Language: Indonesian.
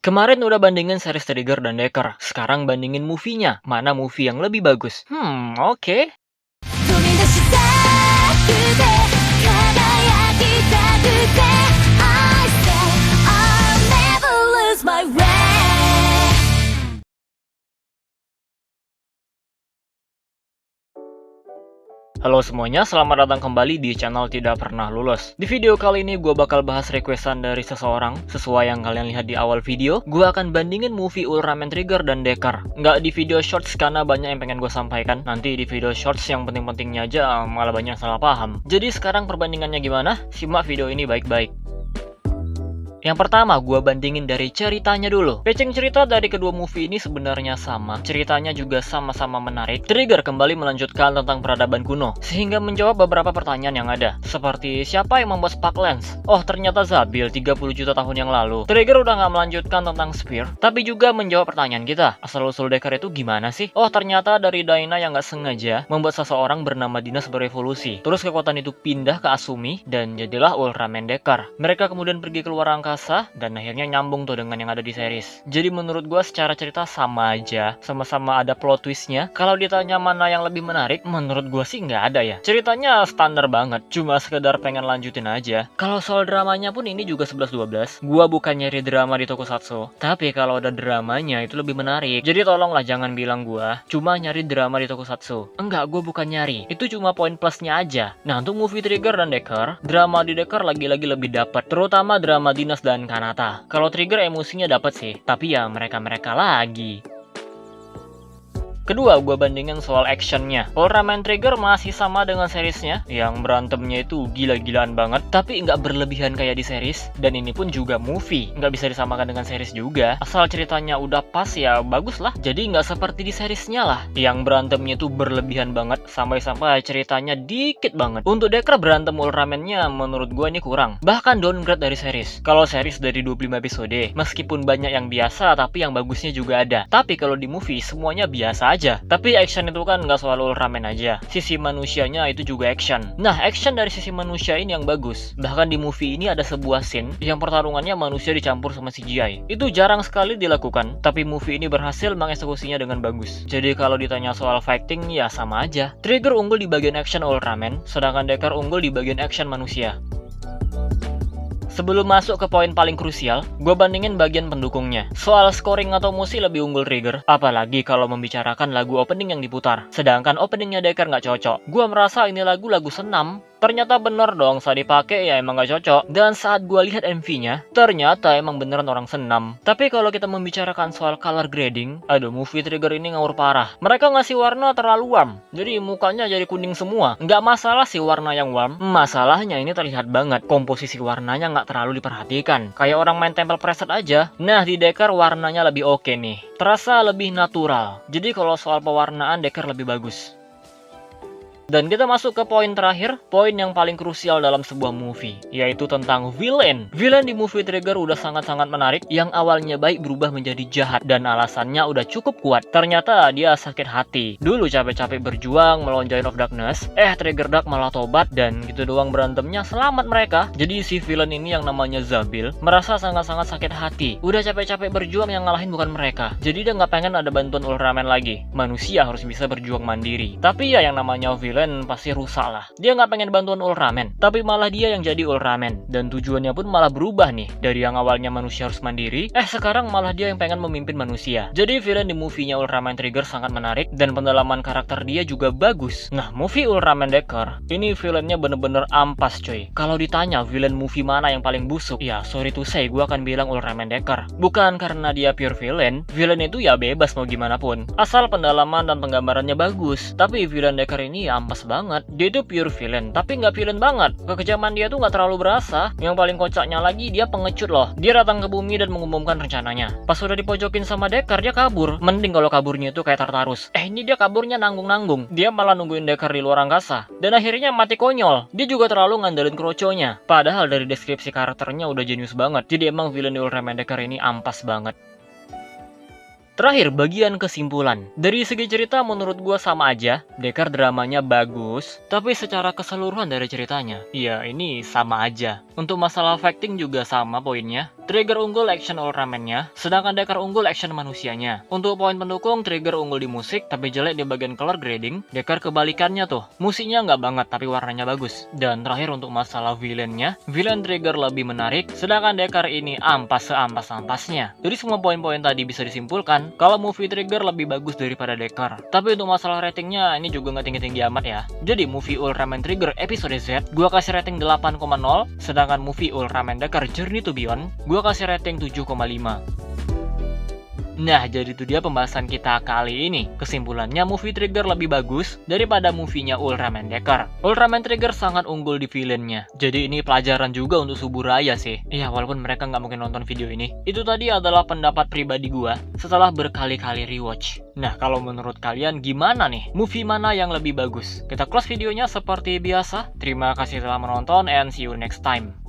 Kemarin udah bandingin series Trigger dan Decker. Sekarang bandingin movie-nya. Mana movie yang lebih bagus? Oke. 飛び出したくて輝きたくて I say I'll never lose my way. Halo semuanya, selamat datang kembali di channel Tidak Pernah Lulus. Di video kali ini gue bakal bahas requestan dari seseorang. Sesuai yang kalian lihat di awal video, gue akan bandingin movie Ultraman Trigger dan Decker. Nggak di video shorts karena banyak yang pengen gue sampaikan. Nanti di video shorts yang penting-pentingnya aja malah banyak salah paham. Jadi sekarang perbandingannya gimana? Simak video ini baik-baik. Yang pertama, gue bandingin dari ceritanya dulu. Pacing cerita dari kedua movie ini sebenarnya sama. Ceritanya juga sama-sama menarik. Trigger kembali melanjutkan tentang peradaban kuno, sehingga menjawab beberapa pertanyaan yang ada. Seperti, siapa yang membuat Spark Lens? Oh, ternyata Zabil 30 juta tahun yang lalu. Trigger udah nggak melanjutkan tentang Spear, tapi juga menjawab pertanyaan kita. Asal-usul Decker itu gimana sih? Oh, ternyata dari Dyna yang nggak sengaja membuat seseorang bernama Dinas berevolusi. Terus kekuatan itu pindah ke Asumi, dan jadilah Ultraman Decker. Mereka kemudian pergi keluar angkasa, dan akhirnya nyambung tuh dengan yang ada di series. Jadi menurut gue secara cerita sama aja, sama-sama ada plot twistnya. Kalau ditanya mana yang lebih menarik, menurut gue sih nggak ada ya. Ceritanya standar banget, cuma sekedar pengen lanjutin aja. Kalau soal dramanya pun ini juga 11-12. Gue bukan nyari drama di tokusatsu, tapi kalau ada dramanya itu lebih menarik. Jadi tolonglah jangan bilang gue cuma nyari drama di tokusatsu. Enggak, gue bukan nyari, itu cuma poin plusnya aja. Nah, untuk movie Trigger dan Decker, drama di Decker lagi-lagi lebih dapat, terutama drama Dinas dan Kanata. Kalau Trigger emosinya dapat sih, tapi ya mereka-mereka lagi. Kedua, gue bandingin soal actionnya. Ultraman Trigger masih sama dengan seriesnya, yang berantemnya itu gila-gilaan banget, tapi nggak berlebihan kayak di series. Dan ini pun juga movie, nggak bisa disamakan dengan series juga. Asal ceritanya udah pas ya bagus lah. Jadi nggak seperti di seriesnya lah, yang berantemnya itu berlebihan banget, sampai-sampai ceritanya dikit banget. Untuk Decker berantem Ultraman-nya menurut gue ini kurang, bahkan downgrade dari series. Kalau series dari 25 episode, meskipun banyak yang biasa, tapi yang bagusnya juga ada. Tapi kalau di movie semuanya biasa aja. Tapi action itu kan nggak selalu Ultraman aja. Sisi manusianya itu juga action. Nah, action dari sisi manusia ini yang bagus. Bahkan di movie ini ada sebuah scene yang pertarungannya manusia dicampur sama CGI. Itu jarang sekali dilakukan, tapi movie ini berhasil mengeksekusinya dengan bagus. Jadi kalau ditanya soal fighting, ya sama aja. Trigger unggul di bagian action Ultraman, sedangkan Decker unggul di bagian action manusia. Sebelum masuk ke poin paling krusial, gue bandingin bagian pendukungnya. Soal scoring atau musik lebih unggul Trigger, apalagi kalau membicarakan lagu opening yang diputar. Sedangkan openingnya Decker nggak cocok. Gue merasa ini lagu senam. Ternyata bener dong, saat dipakai ya emang gak cocok. Dan saat gue lihat MV-nya, ternyata emang beneran orang senam. Tapi kalau kita membicarakan soal color grading, aduh, movie Trigger ini ngawur parah. Mereka ngasih warna terlalu warm, jadi mukanya jadi kuning semua. Nggak masalah sih warna yang warm, masalahnya ini terlihat banget komposisi warnanya nggak terlalu diperhatikan. Kayak orang main Temple Preset aja. Nah, di Decker warnanya lebih oke nih, terasa lebih natural. Jadi kalau soal pewarnaan Decker lebih bagus. Dan kita masuk ke poin terakhir, poin yang paling krusial dalam sebuah movie, yaitu tentang villain. Villain di movie Trigger udah sangat-sangat menarik, yang awalnya baik berubah menjadi jahat, dan alasannya udah cukup kuat. Ternyata dia sakit hati. Dulu capek-capek berjuang melawan Giant of Darkness, Trigger Dark malah tobat, dan gitu doang berantemnya selamat mereka. Jadi si villain ini yang namanya Zabil, merasa sangat-sangat sakit hati. Udah capek-capek berjuang, yang ngalahin bukan mereka. Jadi dia nggak pengen ada bantuan Ultraman lagi. Manusia harus bisa berjuang mandiri. Tapi ya yang namanya villain pasti rusak lah. Dia nggak pengen bantuan Ultraman, tapi malah dia yang jadi Ultraman. Dan tujuannya pun malah berubah nih. Dari yang awalnya manusia harus mandiri, sekarang malah dia yang pengen memimpin manusia. Jadi villain di movie-nya Ultraman Trigger sangat menarik, dan pendalaman karakter dia juga bagus. Nah, movie Ultraman Decker, ini villainnya bener-bener ampas coy. Kalau ditanya villain movie mana yang paling busuk, ya sorry to say, gue akan bilang Ultraman Decker. Bukan karena dia pure villain itu ya bebas mau gimana pun, asal pendalaman dan penggambarannya bagus. Tapi villain Decker ini ampas banget. Dia itu pure villain, tapi nggak villain banget. Kekejaman dia tuh nggak terlalu berasa. Yang paling kocaknya lagi, dia pengecut loh. Dia datang ke bumi dan mengumumkan rencananya. Pas udah dipojokin sama Decker, dia kabur. Mending kalau kaburnya itu kayak Tartarus. Ini dia kaburnya nanggung-nanggung. Dia malah nungguin Decker di luar angkasa. Dan akhirnya mati konyol. Dia juga terlalu ngandelin kroconya. Padahal dari deskripsi karakternya udah jenius banget. Jadi emang villain di Ultraman Decker ini ampas banget. Terakhir, bagian kesimpulan. Dari segi cerita menurut gua sama aja. Decker dramanya bagus, tapi secara keseluruhan dari ceritanya, ya ini sama aja. Untuk masalah acting juga sama poinnya. Trigger unggul action Ultraman-nya, sedangkan Deckard unggul action manusianya. Untuk poin pendukung, Trigger unggul di musik, tapi jelek di bagian color grading. Deckard kebalikannya tuh, musiknya nggak banget, tapi warnanya bagus. Dan terakhir untuk masalah villain-nya, villain Trigger lebih menarik, sedangkan Deckard ini ampas seampas-ampasnya. Jadi semua poin-poin tadi bisa disimpulkan, kalau movie Trigger lebih bagus daripada Deckard. Tapi untuk masalah ratingnya, ini juga nggak tinggi-tinggi amat ya. Jadi movie Ultraman Trigger episode Z, gua kasih rating 8,0, sedangkan movie Ultraman Deckard Journey to Beyond, gua kasih rating 7,5. Nah, jadi itu dia pembahasan kita kali ini. Kesimpulannya, movie Trigger lebih bagus daripada movie-nya Ultraman Deckard. Ultraman Trigger sangat unggul di villain-nya. Jadi ini pelajaran juga untuk Suburaya sih. Iya, walaupun mereka nggak mungkin nonton video ini. Itu tadi adalah pendapat pribadi gua setelah berkali-kali rewatch. Nah, kalau menurut kalian gimana nih? Movie mana yang lebih bagus? Kita close videonya seperti biasa. Terima kasih telah menonton and see you next time.